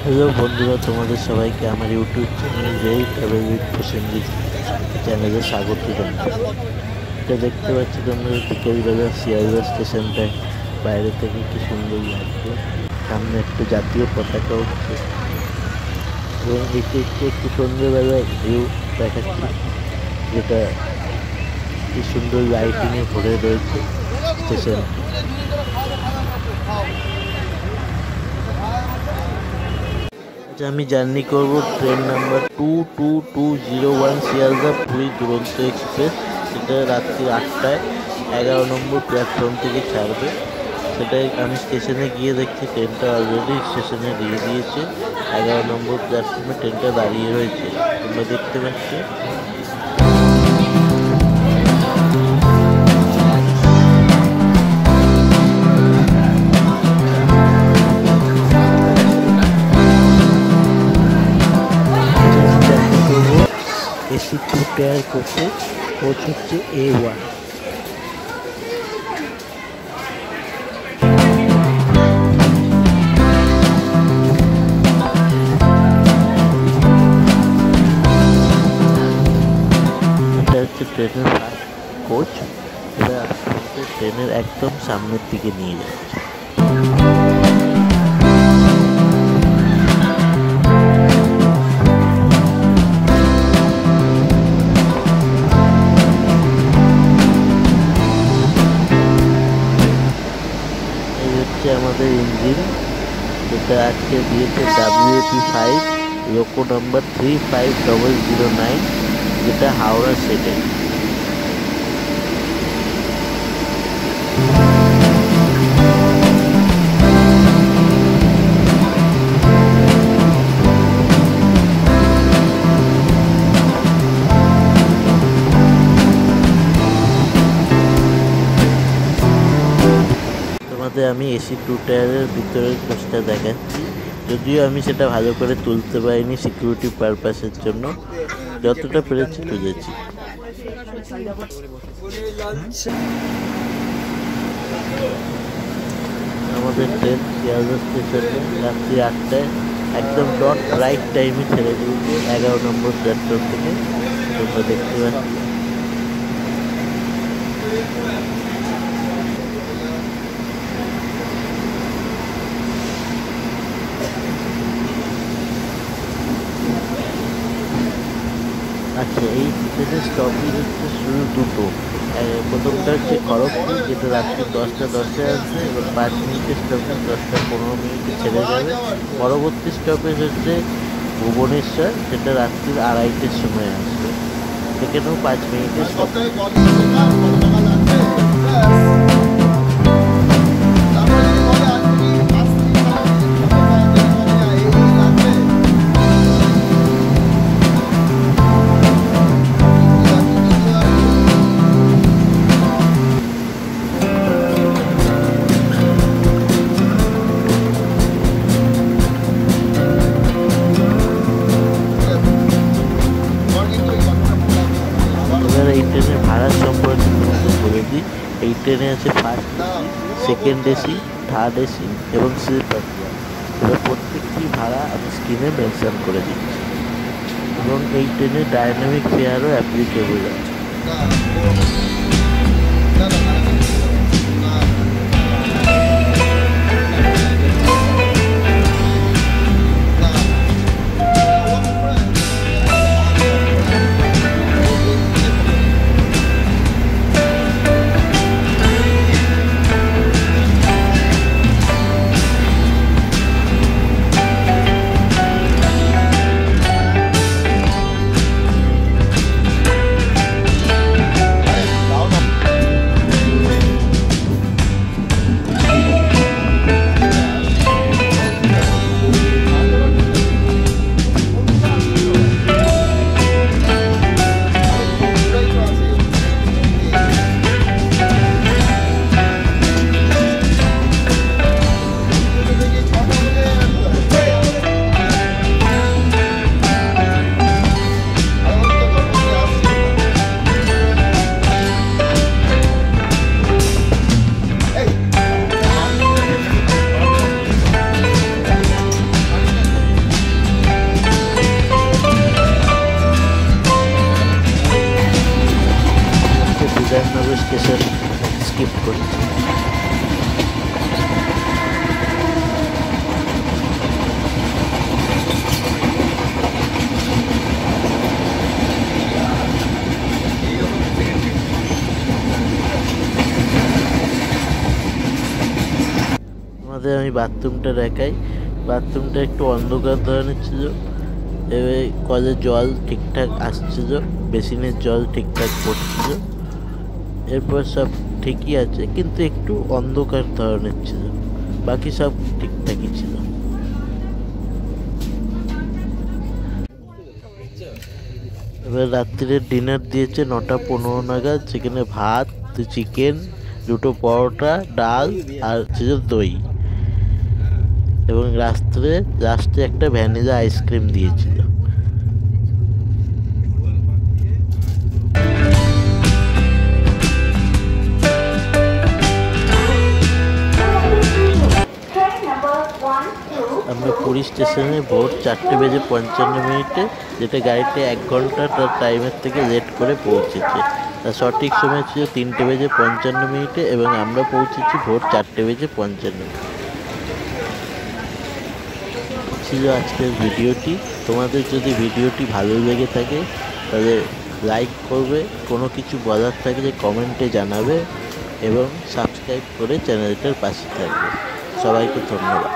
Hello বন্ধুরা, তোমাদের সবাইকে আমার YouTube channel rail travel with Prosenjit চ্যানেলে স্বাগত জানাই। এটা দেখতে পাচ্ছি তোমরা বিকেলবেলা শিয়ালদা স্টেশনটায় বাইরে থেকে কি সুন্দর লাগছে। সামনে একটা জাতীয় পতাকা উঠছে এবং এটি একটু সন্ধ্যেবেলায় ভিউ দেখাচ্ছি, যেটা কি সুন্দর লাইটিংয়ে ভরে রয়েছে স্টেশনটি। আমি জার্নি করব ট্রেন নাম্বার 22201 শিয়ালদা পুরী দুরন্ত এক্সপ্রেস। সেটা রাত্রি 8টায় 11 নম্বর প্ল্যাটফর্ম থেকে ছাড়বে। সেটাই আমি স্টেশনে গিয়ে দেখছি ট্রেনটা অলরেডি স্টেশনে দিয়ে দিয়েছে। 11 নম্বর প্ল্যাটফর্মে ট্রেনটা দাঁড়িয়ে রয়েছে, তোমরা দেখতে পাচ্ছ। এসি 2 টায়ার করতে কোচ হচ্ছে A1। এটা হচ্ছে ট্রেনের ফার্স্ট কোচ। এটা ট্রেনের একদম সামনের দিকে নিয়ে যাচ্ছে। আমাদের ইঞ্জিন, যেটা আজকে দিয়েছে WAP5 লোকো নাম্বার 35009, যেটা হাওড়া সেটে। আমি এসি 2 টায়ারের ভিতরের কোচটা দেখাচ্ছি, যদিও আমি সেটা ভালো করে তুলতে পারিনি সিকিউরিটি পারপাসের জন্য, যতটা পেরেছি তুলেছি। আমাদের ট্রেন শিয়ালদা স্টেশনে রাত্রি 8টায় একদম ডট রাইট টাইমে ছেড়ে দিয়েছে 11 নম্বর প্ল্যাটফর্ম থেকে, তোমরা দেখতে পাচ্ছি। আচ্ছা, এই ট্রেনের স্টপেজ হচ্ছে শুধু দুটো। প্রথমটা হচ্ছে খড়গপুর, যেটা রাত্রি 10টায় আসবে এবং 5 মিনিটের স্টপেজ 10টা 15 মিনিটে ছেড়ে যাবে। পরবর্তী স্টপেজ হচ্ছে ভুবনেশ্বর, যেটা রাত্রি 2:30টার সময় আসবে। সেখানেও 5 মিনিটের স্টপেজ। এই ট্রেনের ভাড়া সম্পর্কে তোমাদের বলে দিই। এই ট্রেনে আছে first AC, second AC, third AC এবং স্লিপার ক্লাস। এবার প্রত্যেকটি ভাড়া আমি স্ক্রিনে মেনশন করে দিচ্ছি এবং এই ট্রেনে ডায়নামিক ফেয়ারও অ্যাপ্লিকেবল আছে। করছে। আমি বাথরুমটা দেখাই। বাথরুমটা একটু অন্ধকার ধরনের ছিল, এবার কলে জল ঠিকঠাক আসছিল, বেসিনের জল ঠিকঠাক পড়ছিল, এরপর সব ঠিকই আছে, কিন্তু একটু অন্ধকার ধরনের ছিল, বাকি সব ঠিকঠাকই ছিল। এবার রাত্রির ডিনার দিয়েছে 9:15 নাগাদ, সেখানে ভাত, চিকেন, 2টো পরোটা, ডাল আর ছিল দই, এবং লাস্টে একটা ভ্যানিলা আইসক্রিম দিয়েছিল। আমরা পুরী স্টেশনে ভোর 4:55, যেটা গাড়িতে 1 ঘন্টা তার টাইমের থেকে লেট করে পৌঁছেছে। তার সঠিক সময় ছিল 3:55 এবং আমরা পৌঁছেছি ভোর 4:55। ছিল আজকের ভিডিওটি। তোমাদের যদি ভিডিওটি ভালো লেগে থাকে তাহলে লাইক করবে, কোনো কিছু বলার থাকলে কমেন্টে জানাবে এবং সাবস্ক্রাইব করে চ্যানেলটার পাশে থাকবে। সবাইকে ধন্যবাদ।